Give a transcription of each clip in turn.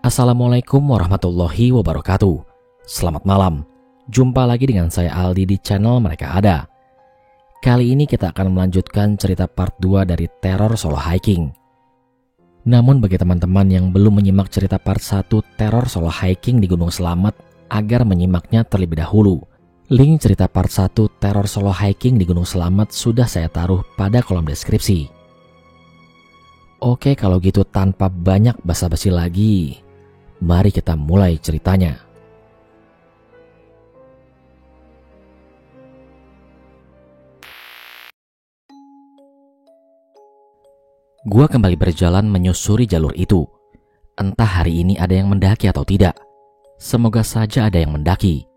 Assalamualaikum warahmatullahi wabarakatuh. Selamat malam. Jumpa lagi dengan saya Aldi di channel Mereka Ada. Kali ini kita akan melanjutkan cerita part 2 dari teror solo hiking. Namun bagi teman-teman yang belum menyimak cerita part 1 teror solo hiking di Gunung Slamet, agar menyimaknya terlebih dahulu, link cerita part 1 teror solo hiking di Gunung Slamet sudah saya taruh pada kolom deskripsi. Oke, kalau gitu tanpa banyak basa-basi lagi, mari kita mulai ceritanya. Gua kembali berjalan menyusuri jalur itu. Entah hari ini ada yang mendaki atau tidak. Semoga saja ada yang mendaki.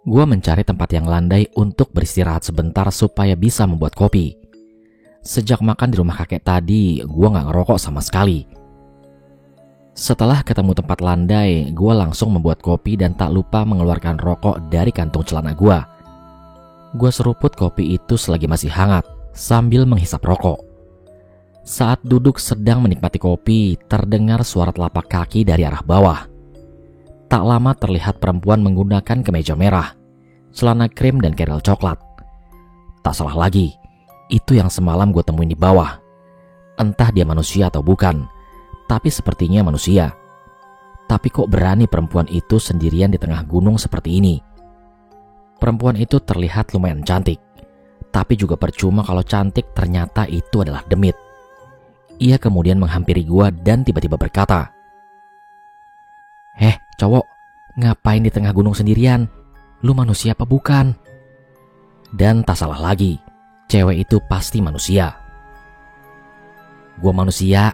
Gua mencari tempat yang landai untuk beristirahat sebentar supaya bisa membuat kopi. Sejak makan di rumah kakek tadi, gua gak ngerokok sama sekali. Setelah ketemu tempat landai, gue langsung membuat kopi dan tak lupa mengeluarkan rokok dari kantung celana gue. Gue seruput kopi itu selagi masih hangat, sambil menghisap rokok. Saat duduk sedang menikmati kopi, terdengar suara telapak kaki dari arah bawah. Tak lama terlihat perempuan menggunakan kemeja merah, celana krim dan keril coklat. Tak salah lagi, itu yang semalam gue temuin di bawah. Entah dia manusia atau bukan, tapi sepertinya manusia. Tapi kok berani perempuan itu sendirian di tengah gunung seperti ini? Perempuan itu terlihat lumayan cantik, tapi juga percuma kalau cantik ternyata itu adalah demit. Ia kemudian menghampiri gua dan tiba-tiba berkata, cowok, ngapain di tengah gunung sendirian? Lu manusia apa bukan?" Dan tak salah lagi, cewek itu pasti manusia. "Gua manusia.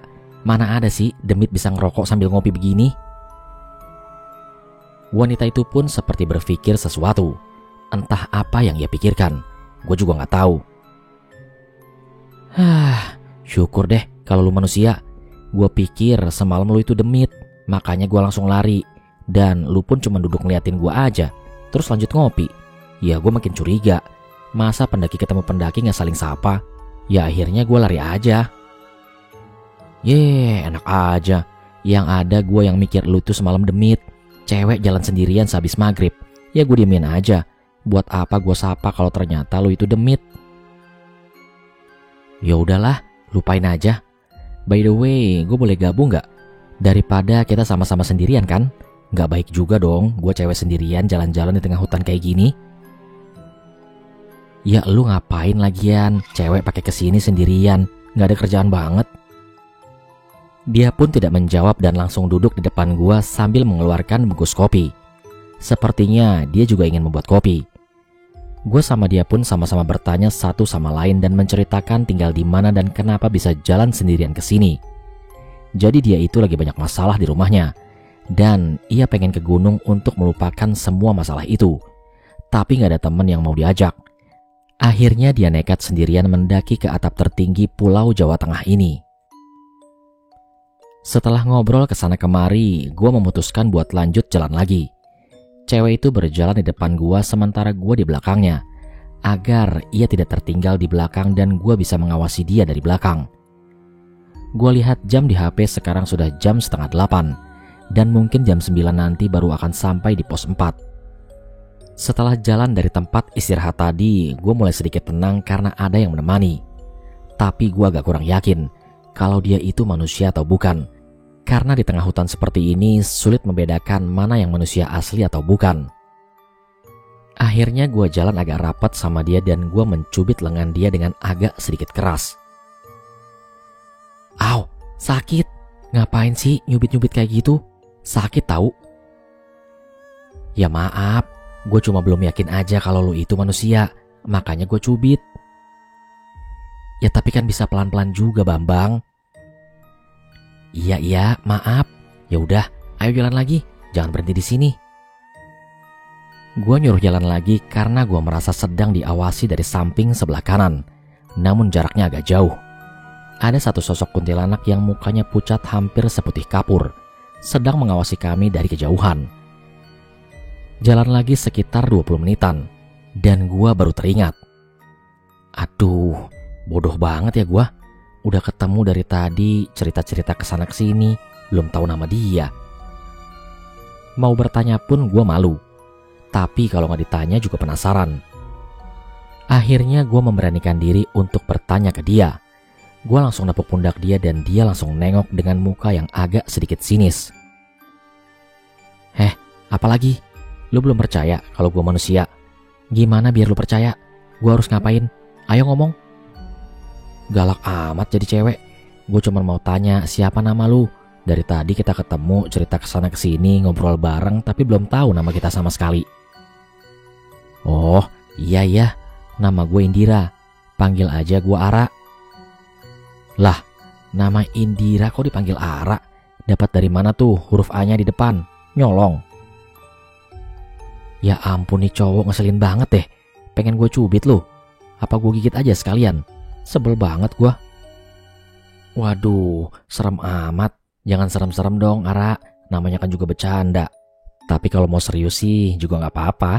Mana ada sih demit bisa ngerokok sambil ngopi begini?" Wanita itu pun seperti berpikir sesuatu. Entah apa yang ia pikirkan, gue juga gak tahu. Syukur deh kalau lu manusia. Gue pikir semalam lu itu demit, makanya gue langsung lari. Dan lu pun cuma duduk ngeliatin gue aja, terus lanjut ngopi. Ya gue makin curiga, masa pendaki ketemu pendaki gak saling sapa? Ya akhirnya gue lari aja. Enak aja. Yang ada gue yang mikir lu tuh semalam demit. Cewek jalan sendirian sehabis maghrib. Ya gue diemin aja. Buat apa gue sapa kalau ternyata lu itu demit? Ya udahlah, lupain aja. By the way, gue boleh gabung gak? Daripada kita sama-sama sendirian kan? Gak baik juga dong gue cewek sendirian jalan-jalan di tengah hutan kayak gini. Ya lu ngapain lagian? Cewek pakai kesini sendirian, gak ada kerjaan banget. Dia pun tidak menjawab dan langsung duduk di depan gua sambil mengeluarkan bungkus kopi. Sepertinya dia juga ingin membuat kopi. Gua sama dia pun sama-sama bertanya satu sama lain dan menceritakan tinggal di mana dan kenapa bisa jalan sendirian ke sini. Jadi dia itu lagi banyak masalah di rumahnya dan ia pengen ke gunung untuk melupakan semua masalah itu. Tapi gak ada teman yang mau diajak. Akhirnya dia nekat sendirian mendaki ke atap tertinggi Pulau Jawa Tengah ini. Setelah ngobrol kesana kemari, gue memutuskan buat lanjut jalan lagi. Cewek itu berjalan di depan gue sementara gue di belakangnya, agar ia tidak tertinggal di belakang dan gue bisa mengawasi dia dari belakang. Gue lihat jam di HP sekarang sudah jam 7:30, dan mungkin jam 9 nanti baru akan sampai di pos 4. Setelah jalan dari tempat istirahat tadi, gue mulai sedikit tenang karena ada yang menemani. Tapi gue agak kurang yakin kalau dia itu manusia atau bukan. Karena di tengah hutan seperti ini sulit membedakan mana yang manusia asli atau bukan. Akhirnya gue jalan agak rapat sama dia dan gue mencubit lengan dia dengan agak sedikit keras. "Au, sakit. Ngapain sih nyubit-nyubit kayak gitu? Sakit tahu." "Ya maaf, gue cuma belum yakin aja kalau lu itu manusia, makanya gue cubit." "Ya tapi kan bisa pelan-pelan juga, Bambang." Iya, maaf. Ya udah, ayo jalan lagi. Jangan berhenti di sini." Gua nyuruh jalan lagi karena gua merasa sedang diawasi dari samping sebelah kanan. Namun jaraknya agak jauh. Ada satu sosok kuntilanak yang mukanya pucat hampir seputih kapur, sedang mengawasi kami dari kejauhan. Jalan lagi sekitar 20 menitan, dan gua baru teringat. Aduh, bodoh banget ya gua. Udah ketemu dari tadi, cerita-cerita kesana kesini, belum tahu nama dia. Mau bertanya pun gue malu. Tapi kalau nggak ditanya juga penasaran. Akhirnya gue memberanikan diri untuk bertanya ke dia. Gue langsung nepuk pundak dia dan dia langsung nengok dengan muka yang agak sedikit sinis. Apalagi? Lu belum percaya kalau gue manusia? Gimana biar lu percaya? Gue harus ngapain? Ayo ngomong. Galak amat jadi cewek. Gue cuma mau tanya siapa nama lu. Dari tadi kita ketemu, cerita kesana kesini, ngobrol bareng, tapi belum tahu nama kita sama sekali. Oh, iya. Nama gue Indira. Panggil aja gue Ara. Lah, nama Indira kok dipanggil Ara? Dapat dari mana tuh huruf A-nya di depan? Nyolong. Ya ampun nih cowok ngeselin banget deh. Pengen gue cubit lu. Apa gue gigit aja sekalian? Sebel banget gue. Waduh, serem amat. Jangan serem-serem dong, Ara. Namanya kan juga bercanda. Tapi kalau mau serius sih juga gak apa-apa.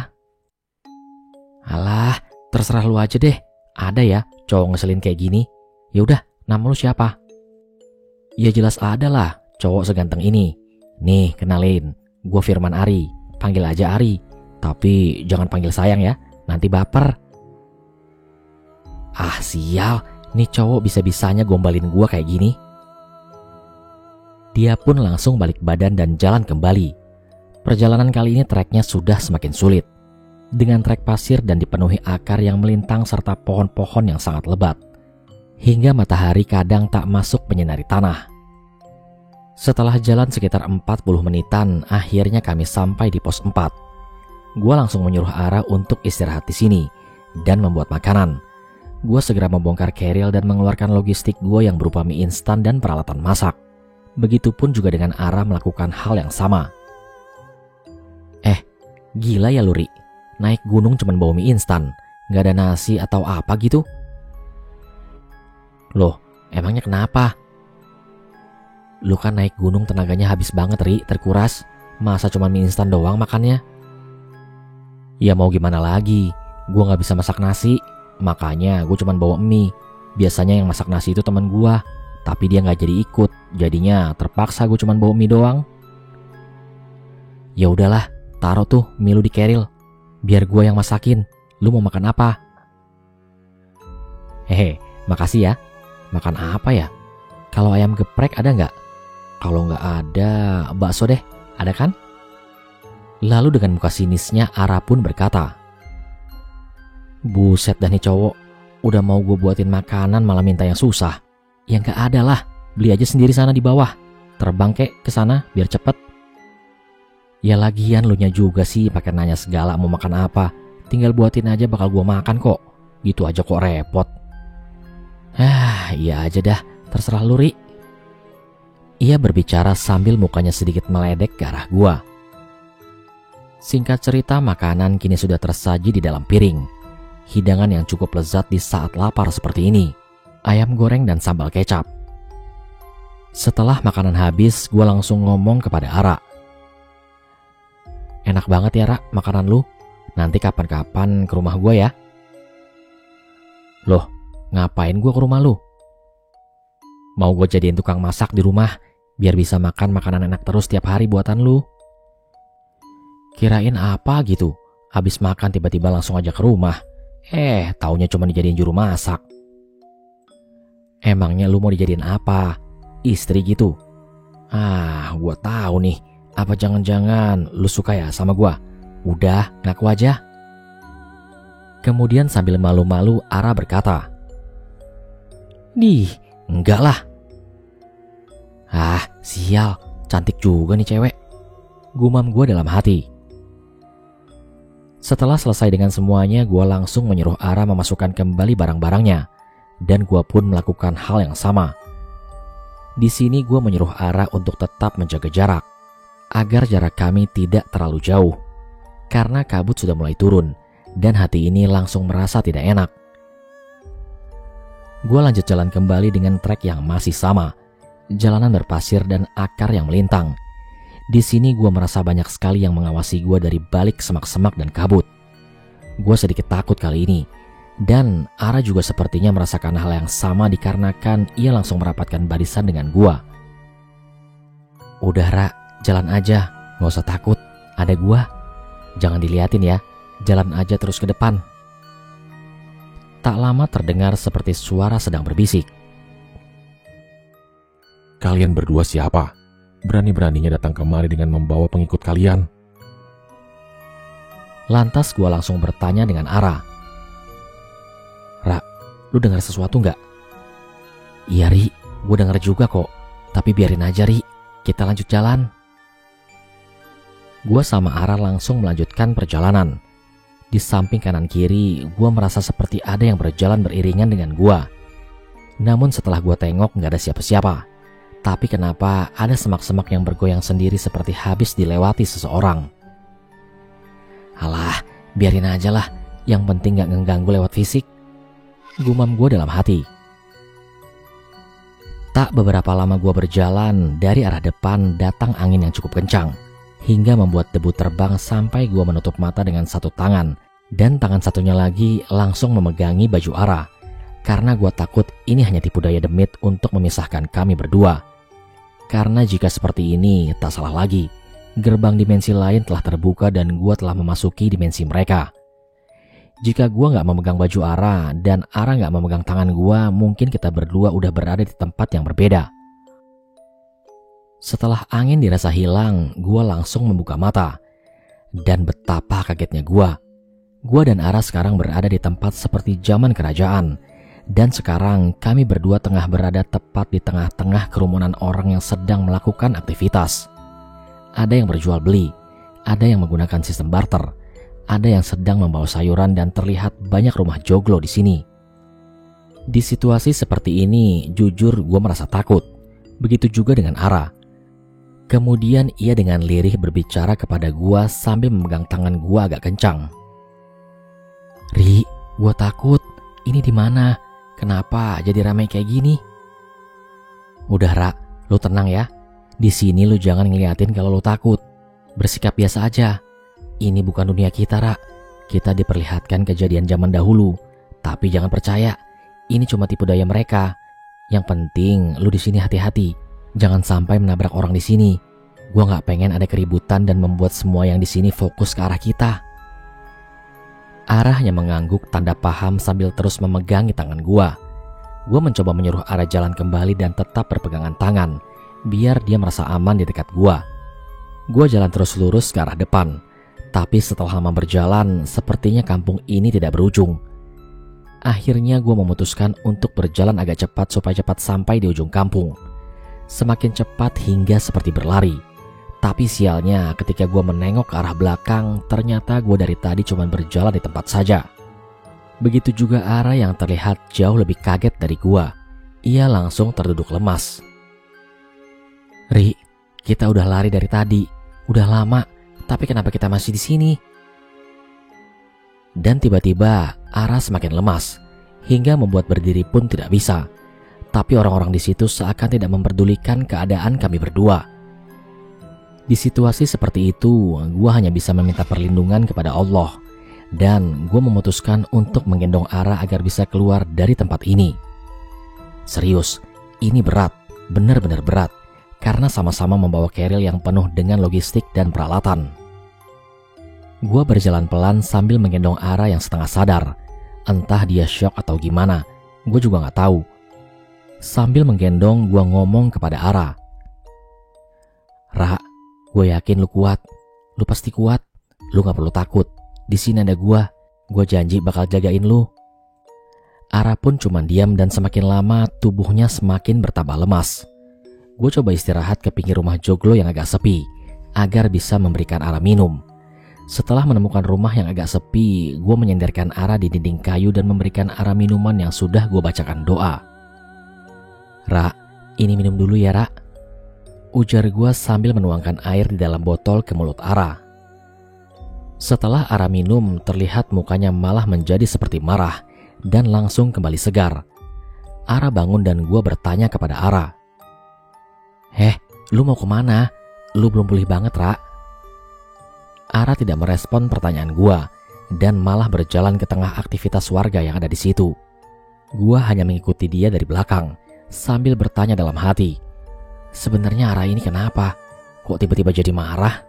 Alah, terserah lu aja deh. Ada ya cowok ngeselin kayak gini. Ya udah, nama lu siapa? Ya jelas ada lah, cowok seganteng ini. Nih, kenalin. Gue Firman Ari. Panggil aja Ari. Tapi jangan panggil sayang ya, nanti baper. Ah sial, nih cowok bisa-bisanya gombalin gue kayak gini. Dia pun langsung balik badan dan jalan kembali. Perjalanan kali ini treknya sudah semakin sulit. Dengan trek pasir dan dipenuhi akar yang melintang serta pohon-pohon yang sangat lebat. Hingga matahari kadang tak masuk menyinari tanah. Setelah jalan sekitar 40 menitan, akhirnya kami sampai di pos 4. Gue langsung menyuruh Ara untuk istirahat di sini dan membuat makanan. Gue segera membongkar keril dan mengeluarkan logistik gue yang berupa mie instan dan peralatan masak. Begitupun juga dengan Ara melakukan hal yang sama. Gila ya Luri, naik gunung cuman bawa mie instan, gak ada nasi atau apa gitu? Loh, emangnya kenapa? Lu kan naik gunung tenaganya habis banget Ri, terkuras. Masa cuman mie instan doang makannya? Ya mau gimana lagi, gue gak bisa masak nasi. Makanya gue cuman bawa mie. Biasanya yang masak nasi itu teman gue, tapi dia gak jadi ikut. Jadinya terpaksa gue cuman bawa mie doang. Ya udahlah, taruh tuh mie lu di keril. Biar gue yang masakin. Lu mau makan apa? Makasih ya. Makan apa ya? Kalau ayam geprek ada gak? Kalau gak ada, bakso deh. Ada kan? Lalu dengan muka sinisnya Ara pun berkata, buset dah nih cowok, udah mau gue buatin makanan malah minta yang susah. Ya gak ada lah, beli aja sendiri sana di bawah. Terbang kek ke sana biar cepet. Ya lagian lu nya juga sih pakai nanya segala mau makan apa. Tinggal buatin aja bakal gue makan kok. Gitu aja kok repot. Iya aja dah, terserah lu Ri. Ia berbicara sambil mukanya sedikit meledek ke arah gue. Singkat cerita, makanan kini sudah tersaji di dalam piring. Hidangan yang cukup lezat di saat lapar seperti ini. Ayam goreng dan sambal kecap. Setelah makanan habis, gue langsung ngomong kepada Ara. Enak banget ya Ra, makanan lu. Nanti kapan-kapan ke rumah gue ya. Loh, ngapain gue ke rumah lu? Mau gue jadiin tukang masak di rumah, biar bisa makan makanan enak terus tiap hari buatan lu. Kirain apa gitu, habis makan tiba-tiba langsung aja ke rumah. Taunya cuma dijadiin juru masak. Emangnya lu mau dijadiin apa? Istri gitu? Gua tahu nih. Apa jangan-jangan lu suka ya sama gua? Udah, ngaku aja. Kemudian sambil malu-malu Ara berkata, enggak lah. Sial, cantik juga nih cewek. Gumam gua dalam hati. Setelah selesai dengan semuanya, gue langsung menyuruh Ara memasukkan kembali barang-barangnya. Dan gue pun melakukan hal yang sama. Di sini gue menyuruh Ara untuk tetap menjaga jarak. Agar jarak kami tidak terlalu jauh. Karena kabut sudah mulai turun. Dan hati ini langsung merasa tidak enak. Gue lanjut jalan kembali dengan trek yang masih sama. Jalanan berpasir dan akar yang melintang. Di sini gue merasa banyak sekali yang mengawasi gue dari balik semak-semak dan kabut. Gue sedikit takut kali ini. Dan Ara juga sepertinya merasakan hal yang sama dikarenakan ia langsung merapatkan barisan dengan gue. Udah Ra, jalan aja, gak usah takut, ada gua. Jangan diliatin ya, jalan aja terus ke depan. Tak lama terdengar seperti suara sedang berbisik. Kalian berdua siapa? Berani-beraninya datang kemari dengan membawa pengikut kalian? Lantas gua langsung bertanya dengan Ara. Ra, lu dengar sesuatu nggak? Iya Ri, gue denger juga kok. Tapi biarin aja Ri, kita lanjut jalan. Gue sama Ara langsung melanjutkan perjalanan. Di samping kanan kiri, gue merasa seperti ada yang berjalan beriringan dengan gue. Namun setelah gue tengok nggak ada siapa-siapa. Tapi kenapa ada semak-semak yang bergoyang sendiri seperti habis dilewati seseorang. Alah, biarin aja lah. Yang penting gak ngeganggu lewat fisik. Gumam gue dalam hati. Tak beberapa lama gue berjalan, dari arah depan datang angin yang cukup kencang. Hingga membuat debu terbang sampai gue menutup mata dengan satu tangan. Dan tangan satunya lagi langsung memegangi baju Ara. Karena gue takut ini hanya tipu daya demit untuk memisahkan kami berdua. Karena jika seperti ini, tak salah lagi. Gerbang dimensi lain telah terbuka dan gue telah memasuki dimensi mereka. Jika gue gak memegang baju Ara dan Ara gak memegang tangan gue, mungkin kita berdua udah berada di tempat yang berbeda. Setelah angin dirasa hilang, gue langsung membuka mata. Dan betapa kagetnya gue. Gue dan Ara sekarang berada di tempat seperti zaman kerajaan. Dan sekarang kami berdua tengah berada tepat di tengah-tengah kerumunan orang yang sedang melakukan aktivitas. Ada yang berjual beli, ada yang menggunakan sistem barter, ada yang sedang membawa sayuran dan terlihat banyak rumah joglo di sini. Di situasi seperti ini, jujur gue merasa takut. Begitu juga dengan Ara. Kemudian ia dengan lirih berbicara kepada gue sambil memegang tangan gue agak kencang. Ri, gue takut. Ini di mana? Kenapa jadi ramai kayak gini? Udah Ra, lu tenang ya. Di sini lu jangan ngeliatin kalau lu takut. Bersikap biasa aja. Ini bukan dunia kita, Ra. Kita diperlihatkan kejadian zaman dahulu. Tapi jangan percaya, ini cuma tipu daya mereka. Yang penting lu di sini hati-hati. Jangan sampai menabrak orang di sini. Gua nggak pengen ada keributan dan membuat semua yang di sini fokus ke arah kita. Ara hanya mengangguk tanda paham sambil terus memegangi tangan gua. Gua mencoba menyuruh Ara jalan kembali dan tetap berpegangan tangan, biar dia merasa aman di dekat gua. Gua jalan terus lurus ke arah depan. Tapi setelah lama berjalan, sepertinya kampung ini tidak berujung. Akhirnya gue memutuskan untuk berjalan agak cepat supaya cepat sampai di ujung kampung. Semakin cepat hingga seperti berlari. Tapi sialnya ketika gue menengok ke arah belakang, ternyata gue dari tadi cuma berjalan di tempat saja. Begitu juga Ara yang terlihat jauh lebih kaget dari gue. Ia langsung terduduk lemas. Ri, kita udah lari dari tadi. Udah lama. Tapi kenapa kita masih di sini? Dan tiba-tiba Ara semakin lemas hingga membuat berdiri pun tidak bisa. Tapi orang-orang di situ seakan tidak memperdulikan keadaan kami berdua. Di situasi seperti itu, gue hanya bisa meminta perlindungan kepada Allah. Dan gue memutuskan untuk menggendong Ara agar bisa keluar dari tempat ini. Serius, ini berat, benar-benar berat. Karena sama-sama membawa keril yang penuh dengan logistik dan peralatan. Gua berjalan pelan sambil menggendong Ara yang setengah sadar. Entah dia syok atau gimana, gue juga gak tahu. Sambil menggendong, gua ngomong kepada Ara. Ra, gue yakin lu kuat. Lu pasti kuat. Lu gak perlu takut. Di sini ada gua janji bakal jagain lu. Ara pun cuma diam dan semakin lama tubuhnya semakin bertambah lemas. Gue coba istirahat ke pinggir rumah joglo yang agak sepi, agar bisa memberikan Ara minum. Setelah menemukan rumah yang agak sepi, gue menyandarkan Ara di dinding kayu dan memberikan Ara minuman yang sudah gue bacakan doa. Ra, ini minum dulu ya Ra. Ujar gue sambil menuangkan air di dalam botol ke mulut Ara. Setelah Ara minum, terlihat mukanya malah menjadi seperti marah dan langsung kembali segar. Ara bangun dan gue bertanya kepada Ara. Lu mau kemana? Lu belum pulih banget, Ra. Ara tidak merespon pertanyaan gua dan malah berjalan ke tengah aktivitas warga yang ada di situ. Gua hanya mengikuti dia dari belakang sambil bertanya dalam hati. Sebenarnya Ara ini kenapa? kok tiba-tiba jadi marah?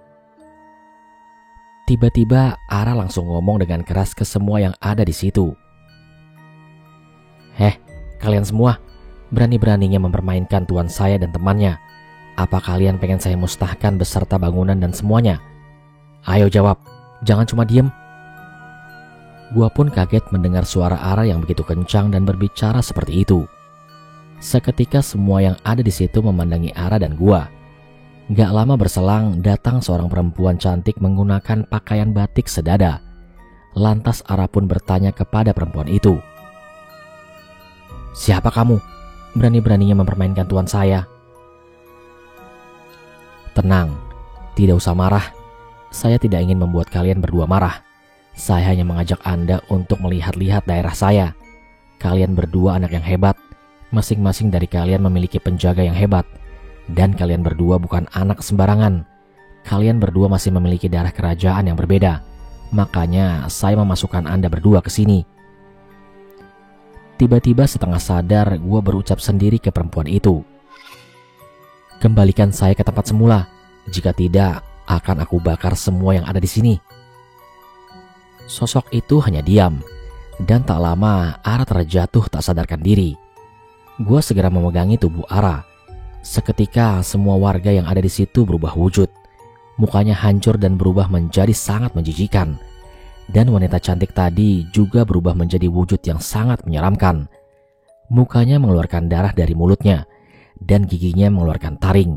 Tiba-tiba Ara langsung ngomong dengan keras ke semua yang ada di situ. Kalian semua, berani-beraninya mempermainkan tuan saya dan temannya. Apa kalian pengen saya musnahkan beserta bangunan dan semuanya? Ayo jawab, jangan cuma diem. Gua pun kaget mendengar suara Ara yang begitu kencang dan berbicara seperti itu. Seketika semua yang ada di situ memandangi Ara dan gua. Gak lama berselang datang seorang perempuan cantik menggunakan pakaian batik sedada. Lantas Ara pun bertanya kepada perempuan itu. Siapa kamu? Berani-beraninya mempermainkan tuan saya. Tenang, tidak usah marah. Saya tidak ingin membuat kalian berdua marah. Saya hanya mengajak Anda untuk melihat-lihat daerah saya. Kalian berdua anak yang hebat. Masing-masing dari kalian memiliki penjaga yang hebat. Dan kalian berdua bukan anak sembarangan. Kalian berdua masih memiliki darah kerajaan yang berbeda. Makanya saya memasukkan Anda berdua ke sini. Tiba-tiba setengah sadar gue berucap sendiri ke perempuan itu. Kembalikan saya ke tempat semula. Jika tidak, akan aku bakar semua yang ada di sini. Sosok itu hanya diam. Dan tak lama Ara terjatuh tak sadarkan diri. Gue segera memegangi tubuh Ara. Seketika semua warga yang ada di situ berubah wujud. Mukanya hancur dan berubah menjadi sangat menjijikan. Dan wanita cantik tadi juga berubah menjadi wujud yang sangat menyeramkan. Mukanya mengeluarkan darah dari mulutnya. Dan giginya mengeluarkan taring.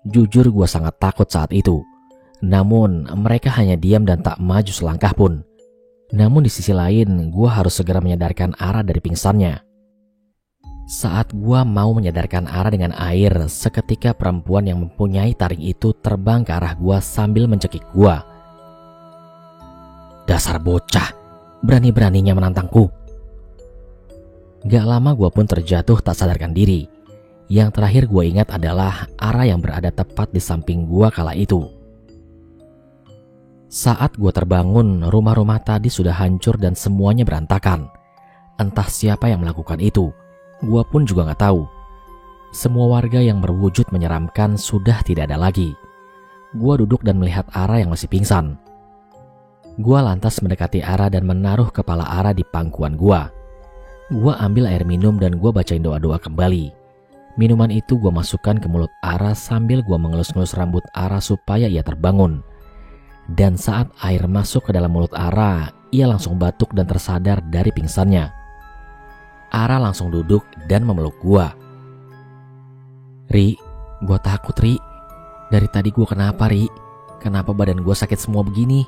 Jujur gue sangat takut saat itu. Namun mereka hanya diam dan tak maju selangkah pun. Namun di sisi lain gue harus segera menyadarkan Ara dari pingsannya. Saat gue mau menyadarkan Ara dengan air, seketika perempuan yang mempunyai taring itu terbang ke arah gue sambil mencekik gue. Dasar bocah, berani-beraninya menantangku. Gak lama gue pun terjatuh tak sadarkan diri. Yang terakhir gue ingat adalah Ara yang berada tepat di samping gue kala itu. Saat gue terbangun, rumah-rumah tadi sudah hancur dan semuanya berantakan. Entah siapa yang melakukan itu, gue pun juga gak tahu. Semua warga yang berwujud menyeramkan sudah tidak ada lagi. Gue duduk dan melihat Ara yang masih pingsan. Gue lantas mendekati Ara dan menaruh kepala Ara di pangkuan gue. Gue ambil air minum dan gue bacain doa-doa kembali. Minuman itu gue masukkan ke mulut Ara sambil gue mengelus-ngelus rambut Ara supaya ia terbangun. Dan saat air masuk ke dalam mulut Ara, ia langsung batuk dan tersadar dari pingsannya. Ara langsung duduk dan memeluk gue. Ri, gue takut Ri. Dari tadi gue kenapa Ri? Kenapa badan gue sakit semua begini?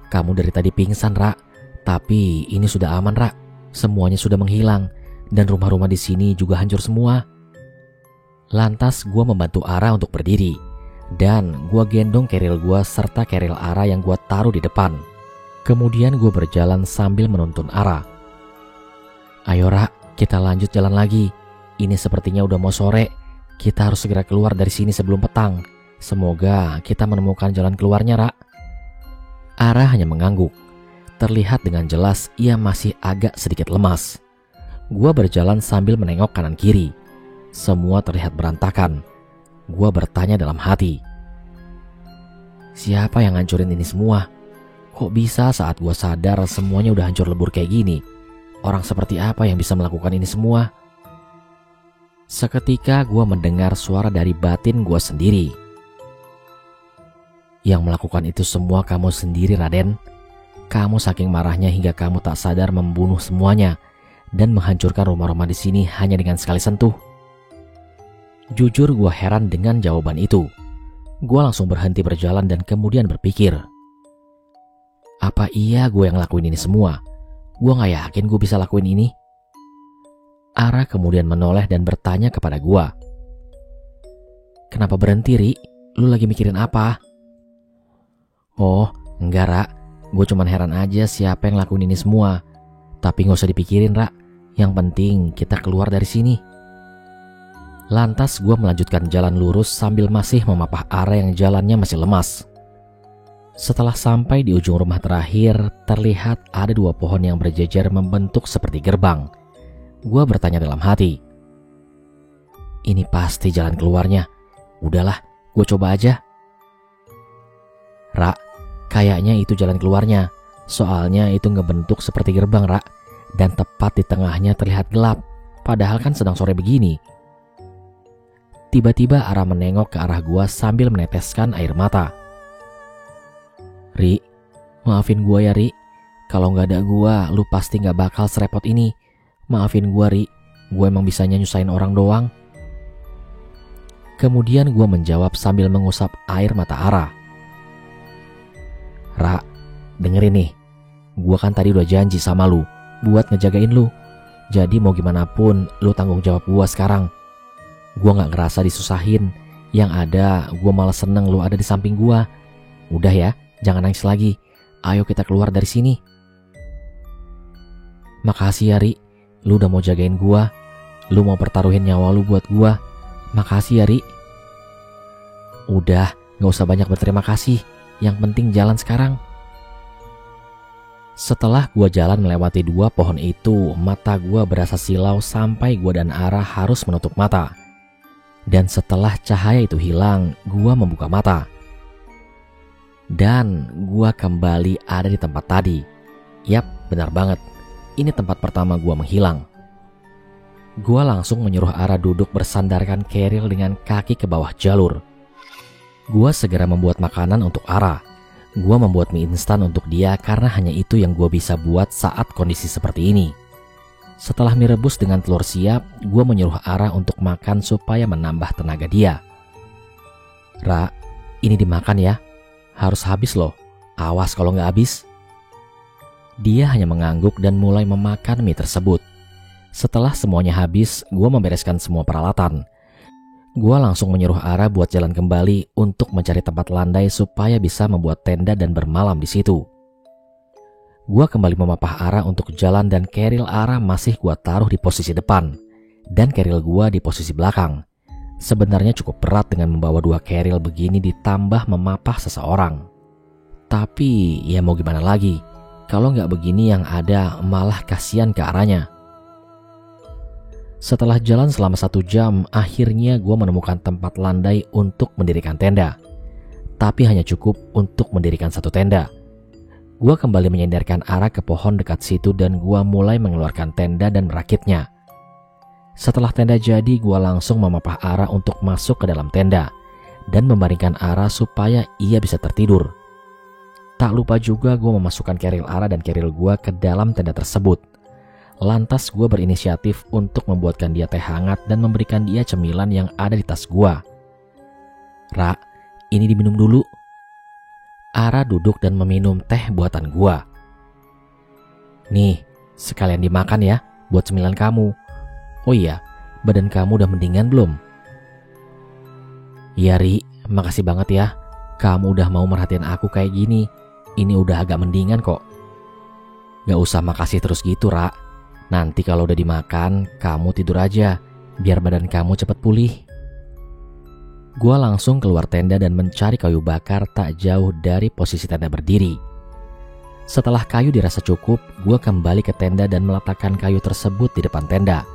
Kamu dari tadi pingsan, Ra. Tapi ini sudah aman, Ra. Semuanya sudah menghilang. Dan rumah-rumah di sini juga hancur semua. Lantas gue membantu Ara untuk berdiri. Dan gue gendong keril gue serta keril Ara yang gue taruh di depan. Kemudian gue berjalan sambil menuntun Ara. Ayo Ra, kita lanjut jalan lagi. Ini sepertinya udah mau sore. Kita harus segera keluar dari sini sebelum petang. Semoga kita menemukan jalan keluarnya, Ra. Ara hanya mengangguk. Terlihat dengan jelas ia masih agak sedikit lemas. Gua berjalan sambil menengok kanan kiri. Semua terlihat berantakan. Gua bertanya dalam hati. Siapa yang ngancurin ini semua? Kok bisa saat gua sadar semuanya udah hancur lebur kayak gini? Orang seperti apa yang bisa melakukan ini semua? Seketika gua mendengar suara dari batin gua sendiri. Yang melakukan itu semua kamu sendiri, Raden. Kamu saking marahnya hingga kamu tak sadar membunuh semuanya dan menghancurkan rumah-rumah di sini hanya dengan sekali sentuh. Jujur gue heran dengan jawaban itu. Gue langsung berhenti berjalan dan kemudian berpikir, apa iya gue yang lakuin ini semua? Gue gak yakin gue bisa lakuin ini. Ara kemudian menoleh dan bertanya kepada gue, kenapa berhenti, Ri? Lu lagi mikirin apa? Oh, enggak, Ra. Gue cuman heran aja siapa yang lakuin ini semua. Tapi gak usah dipikirin, Ra. Yang penting kita keluar dari sini. Lantas gue melanjutkan jalan lurus sambil masih memapah Ara yang jalannya masih lemas. Setelah sampai di ujung rumah terakhir, terlihat ada dua pohon yang berjejer membentuk seperti gerbang. Gue bertanya dalam hati, ini pasti jalan keluarnya. Udahlah, gue coba aja. Ra, kayaknya itu jalan keluarnya. Soalnya itu ngebentuk seperti gerbang, Ra. Dan tepat di tengahnya terlihat gelap. Padahal kan sedang sore begini. Tiba-tiba Ara menengok ke arah gua sambil meneteskan air mata. Ri, maafin gua ya Ri. Kalau gak ada gua, lu pasti gak bakal serepot ini. Maafin gua Ri, gue emang bisanya nyusahin orang doang. Kemudian gua menjawab sambil mengusap air mata Ara. Ra, dengerin nih. Gua kan tadi udah janji sama lu buat ngejagain lu. Jadi mau gimana pun lu tanggung jawab gua sekarang. Gua gak ngerasa disusahin. Yang ada gua malah seneng lu ada di samping gua. Udah ya, jangan nangis lagi. Ayo kita keluar dari sini. Makasih ya Ri, lu udah mau jagain gua. Lu mau pertaruhin nyawa lu buat gua. Makasih ya Ri. Udah, gak usah banyak berterima kasih. Yang penting jalan sekarang. Setelah gua jalan melewati 2 pohon itu, mata gua berasa silau sampai gua dan Ara harus menutup mata. Dan setelah cahaya itu hilang, gua membuka mata. Dan gua kembali ada di tempat tadi. Yap, benar banget. Ini tempat pertama gua menghilang. Gua langsung menyuruh Ara duduk bersandarkan keril dengan kaki ke bawah jalur. Gua segera membuat makanan untuk Ara. Gua membuat mie instan untuk dia karena hanya itu yang gua bisa buat saat kondisi seperti ini. Setelah mie rebus dengan telur siap, gua menyuruh Ara untuk makan supaya menambah tenaga dia. Ra, ini dimakan ya. Harus habis loh. Awas kalau nggak habis. Dia hanya mengangguk dan mulai memakan mie tersebut. Setelah semuanya habis, gua membereskan semua peralatan. Gua langsung menyuruh Ara buat jalan kembali untuk mencari tempat landai supaya bisa membuat tenda dan bermalam di situ. Gua kembali memapah Ara untuk jalan dan keril Ara masih gua taruh di posisi depan dan keril gua di posisi belakang. Sebenarnya cukup berat dengan membawa 2 keril begini ditambah memapah seseorang. Tapi ya mau gimana lagi, kalau nggak begini yang ada malah kasihan ke Aranya. Setelah jalan selama 1 jam, akhirnya gue menemukan tempat landai untuk mendirikan tenda. Tapi hanya cukup untuk mendirikan 1 tenda. Gue kembali menyandarkan Ara ke pohon dekat situ dan gue mulai mengeluarkan tenda dan merakitnya. Setelah tenda jadi, gue langsung memapah Ara untuk masuk ke dalam tenda dan membaringkan Ara supaya ia bisa tertidur. Tak lupa juga gue memasukkan keril Ara dan keril gue ke dalam tenda tersebut. Lantas gue berinisiatif untuk membuatkan dia teh hangat dan memberikan dia cemilan yang ada di tas gue. Ra, ini diminum dulu. Ara duduk dan meminum teh buatan gue. Nih, sekalian dimakan ya buat cemilan kamu. Oh iya, badan kamu udah mendingan belum? Iya Ri, makasih banget ya. Kamu udah mau merhatiin aku kayak gini. Ini udah agak mendingan kok. Gak usah makasih terus gitu Ra. Nanti kalau udah dimakan, kamu tidur aja. Biar badan kamu cepat pulih. Gua langsung keluar tenda dan mencari kayu bakar tak jauh dari posisi tenda berdiri. Setelah kayu dirasa cukup, gua kembali ke tenda dan meletakkan kayu tersebut di depan tenda.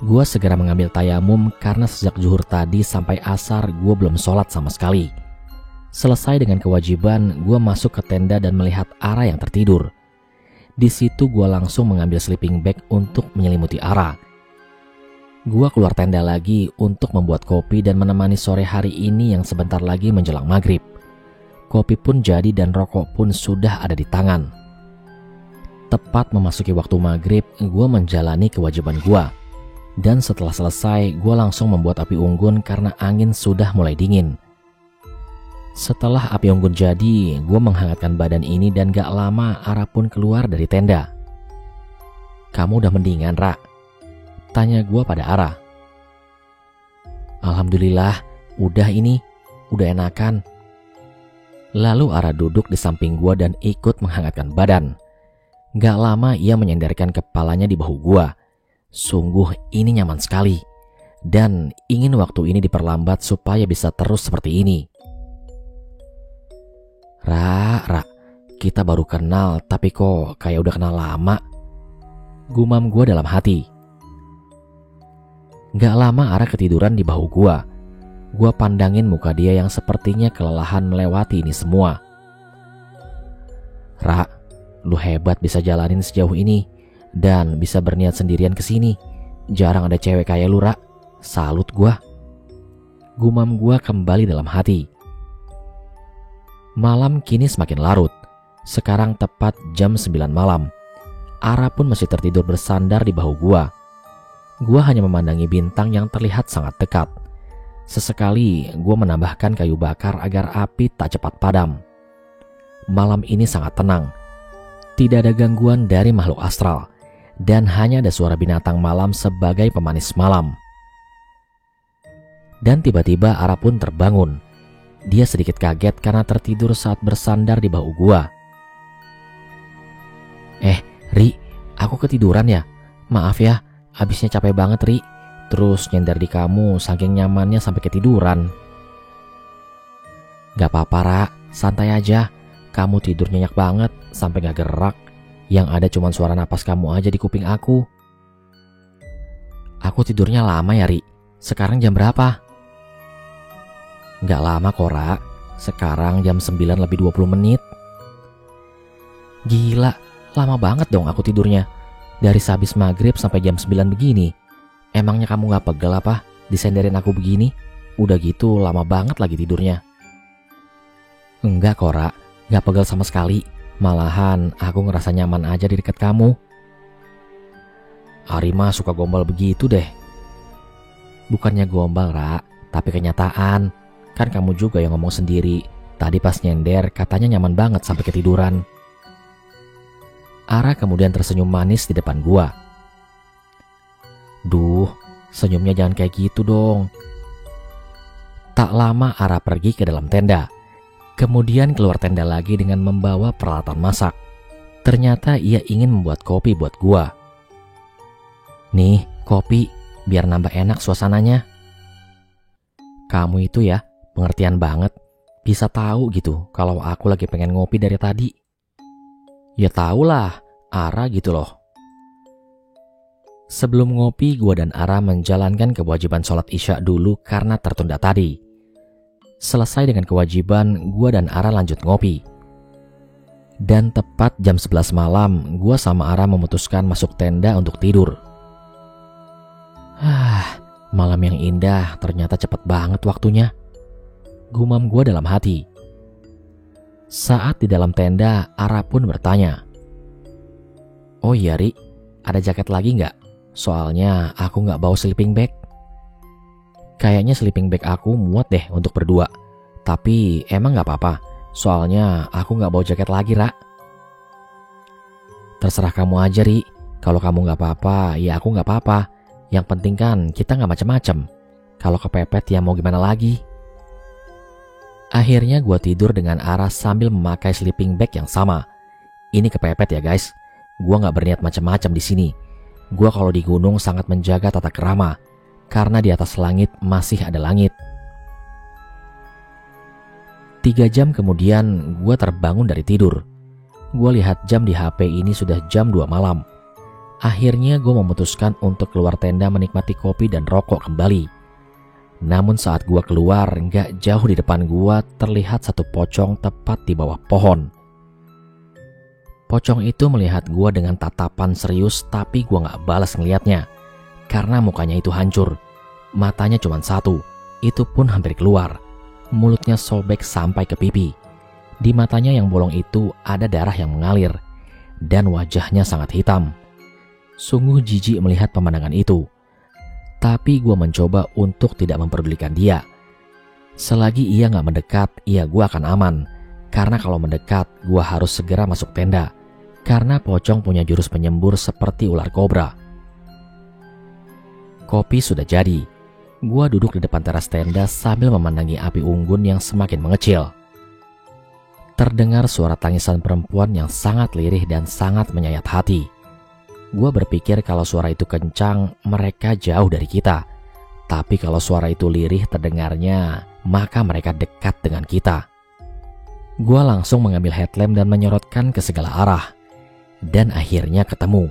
Gua segera mengambil tayamum karena sejak zuhur tadi sampai asar gua belum sholat sama sekali. Selesai dengan kewajiban, gua masuk ke tenda dan melihat Ara yang tertidur. Di situ gua langsung mengambil sleeping bag untuk menyelimuti Ara. Gua keluar tenda lagi untuk membuat kopi dan menemani sore hari ini yang sebentar lagi menjelang maghrib. Kopi pun jadi dan rokok pun sudah ada di tangan. Tepat memasuki waktu maghrib, gua menjalani kewajiban gua. Dan setelah selesai, gue langsung membuat api unggun karena angin sudah mulai dingin. Setelah api unggun jadi, gue menghangatkan badan ini dan gak lama Ara pun keluar dari tenda. Kamu udah mendingan, Ra? Tanya gue pada Ara. Alhamdulillah, udah ini, udah enakan. Lalu Ara duduk di samping gue dan ikut menghangatkan badan. Gak lama ia menyandarkan kepalanya di bahu gue. Sungguh ini nyaman sekali. Dan ingin waktu ini diperlambat supaya bisa terus seperti ini. Ra, kita baru kenal tapi kok kayak udah kenal lama. Gumam gue dalam hati. Gak lama Ara ketiduran di bahu gue. Gua pandangin muka dia yang sepertinya kelelahan melewati ini semua. Ra, lu hebat bisa jalanin sejauh ini dan bisa berniat sendirian kesini. Jarang ada cewek kayak lu, Ra. Salut gua. Gumam gua kembali dalam hati. Malam kini semakin larut. Sekarang tepat jam 9 malam. Ara pun masih tertidur bersandar di bahu gua. Gua hanya memandangi bintang yang terlihat sangat dekat. Sesekali gua menambahkan kayu bakar agar api tak cepat padam. Malam ini sangat tenang. Tidak ada gangguan dari makhluk astral. Dan hanya ada suara binatang malam sebagai pemanis malam. Dan tiba-tiba Ara pun terbangun. Dia sedikit kaget karena tertidur saat bersandar di bahu gua. Ri, aku ketiduran ya? Maaf ya, habisnya capek banget Ri. Terus nyender di kamu saking nyamannya sampai ketiduran. Gak apa-apa Ra, santai aja. Kamu tidur nyenyak banget sampai gak gerak. Yang ada cuma suara napas kamu aja di kuping aku. Aku tidurnya lama ya Ri. Sekarang jam berapa? Gak lama kok Ra. Sekarang jam 9 lebih 20 menit. Gila, lama banget dong aku tidurnya. Dari sehabis maghrib sampai jam 9 begini. Emangnya kamu gak pegel apa disenderin aku begini? Udah gitu lama banget lagi tidurnya. Enggak kok Ra, gak pegel sama sekali. Malahan aku ngerasa nyaman aja di dekat kamu. Ari mah suka gombal begitu deh. Bukannya gombal Ra, tapi kenyataan. Kan kamu juga yang ngomong sendiri. Tadi pas nyender katanya nyaman banget sampai ketiduran. Ara kemudian tersenyum manis di depan gua. Duh, senyumnya jangan kayak gitu dong. Tak lama Ara pergi ke dalam tenda. Kemudian keluar tenda lagi dengan membawa peralatan masak. Ternyata ia ingin membuat kopi buat gua. Nih, kopi, biar nambah enak suasananya. Kamu itu ya, pengertian banget. Bisa tahu gitu kalau aku lagi pengen ngopi dari tadi. Ya tahulah, Ara gitu loh. Sebelum ngopi, gua dan Ara menjalankan kewajiban sholat isya dulu karena tertunda tadi. Selesai dengan kewajiban, gua dan Ara lanjut ngopi. Dan tepat jam 11 malam, gua sama Ara memutuskan masuk tenda untuk tidur. Malam yang indah ternyata cepet banget waktunya. Gumam gua dalam hati. Saat di dalam tenda, Ara pun bertanya. Oh iya Ri, ada jaket lagi nggak? Soalnya aku nggak bawa sleeping bag. Kayaknya sleeping bag aku muat deh untuk berdua. Tapi emang nggak apa-apa, soalnya aku nggak bawa jaket lagi Ra. Terserah kamu aja Ri, kalau kamu nggak apa-apa ya aku nggak apa-apa. Yang penting kan kita nggak macem-macem. Kalau kepepet ya mau gimana lagi. Akhirnya gua tidur dengan Ara sambil memakai sleeping bag yang sama. Ini kepepet ya guys. Gua nggak berniat macam-macam di sini. Gua kalau di gunung sangat menjaga tata krama, karena di atas langit masih ada langit. 3 jam kemudian gua terbangun dari tidur. Gua lihat jam di HP ini sudah jam 2 malam. Akhirnya gua memutuskan untuk keluar tenda menikmati kopi dan rokok kembali. Namun saat gua keluar, gak jauh di depan gua terlihat satu pocong tepat di bawah pohon. Pocong itu melihat gua dengan tatapan serius, tapi gua gak balas ngeliatnya. Karena mukanya itu hancur. Matanya cuma satu, itu pun hampir keluar. Mulutnya sobek sampai ke pipi. Di matanya yang bolong itu ada darah yang mengalir. Dan wajahnya sangat hitam. Sungguh jijik melihat pemandangan itu. Tapi gue mencoba untuk tidak memperdulikan dia. Selagi ia gak mendekat, ya gue akan aman. Karena kalau mendekat, gue harus segera masuk tenda. Karena pocong punya jurus penyembur seperti ular kobra. Kopi sudah jadi. Gue duduk di depan teras tenda sambil memandangi api unggun yang semakin mengecil. Terdengar suara tangisan perempuan yang sangat lirih dan sangat menyayat hati. Gue berpikir kalau suara itu kencang, mereka jauh dari kita. Tapi kalau suara itu lirih terdengarnya, maka mereka dekat dengan kita. Gue langsung mengambil headlamp dan menyorotkan ke segala arah. Dan akhirnya ketemu.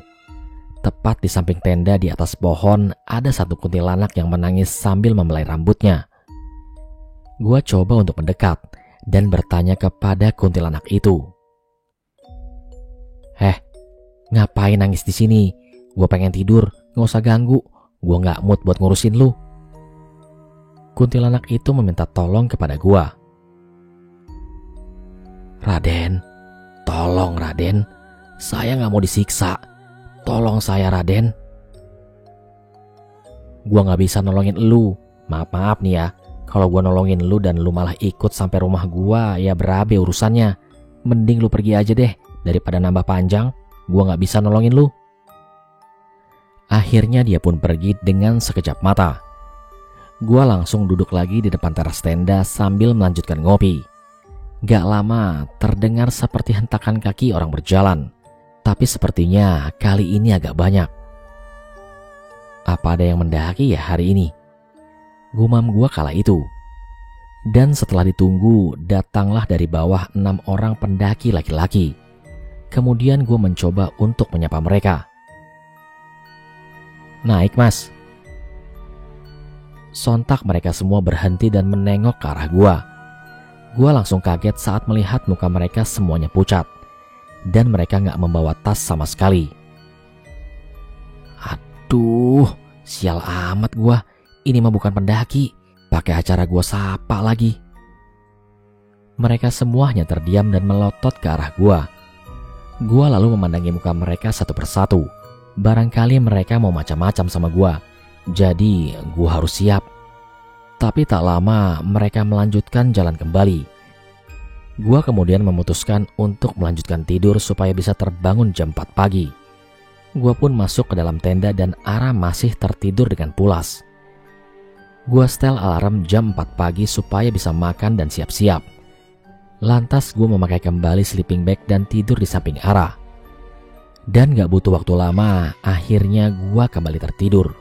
Tepat di samping tenda di atas pohon, ada satu kuntilanak yang menangis sambil membelai rambutnya. Gua coba untuk mendekat dan bertanya kepada kuntilanak itu. Ngapain nangis di sini? Gua pengen tidur, nggak usah ganggu. Gua nggak mood buat ngurusin lu. Kuntilanak itu meminta tolong kepada gua. Raden, tolong Raden, saya nggak mau disiksa. Tolong saya Raden. Gua nggak bisa nolongin lu. Maaf nih ya, kalau gua nolongin lu dan lu malah ikut sampai rumah gua, ya berabe urusannya. Mending lu pergi aja deh, daripada nambah panjang. Gua nggak bisa nolongin lu. Akhirnya dia pun pergi dengan sekejap mata. Gua langsung duduk lagi di depan teras tenda sambil melanjutkan ngopi. Gak lama terdengar seperti hentakan kaki orang berjalan, tapi sepertinya kali ini agak banyak. Apa ada yang mendaki ya hari ini? Gumam gua kala itu. Dan setelah ditunggu, datanglah dari bawah 6 orang pendaki laki-laki. Kemudian gue mencoba untuk menyapa mereka. Naik mas. Sontak mereka semua berhenti dan menengok ke arah gue. Gue langsung kaget saat melihat muka mereka semuanya pucat. Dan mereka gak membawa tas sama sekali. Aduh, sial amat gue. Ini mah bukan pendaki. Pakai acara gue sapa lagi. Mereka semuanya terdiam dan melotot ke arah gue. Gua lalu memandangi muka mereka satu persatu. Barangkali mereka mau macam-macam sama gua. Jadi gua harus siap. Tapi tak lama mereka melanjutkan jalan kembali. Gua kemudian memutuskan untuk melanjutkan tidur supaya bisa terbangun jam 4 pagi. Gua pun masuk ke dalam tenda dan Ara masih tertidur dengan pulas. Gua setel alarm jam 4 pagi supaya bisa makan dan siap-siap. Lantas gue memakai kembali sleeping bag dan tidur di samping Ara. Dan gak butuh waktu lama, akhirnya gue kembali tertidur.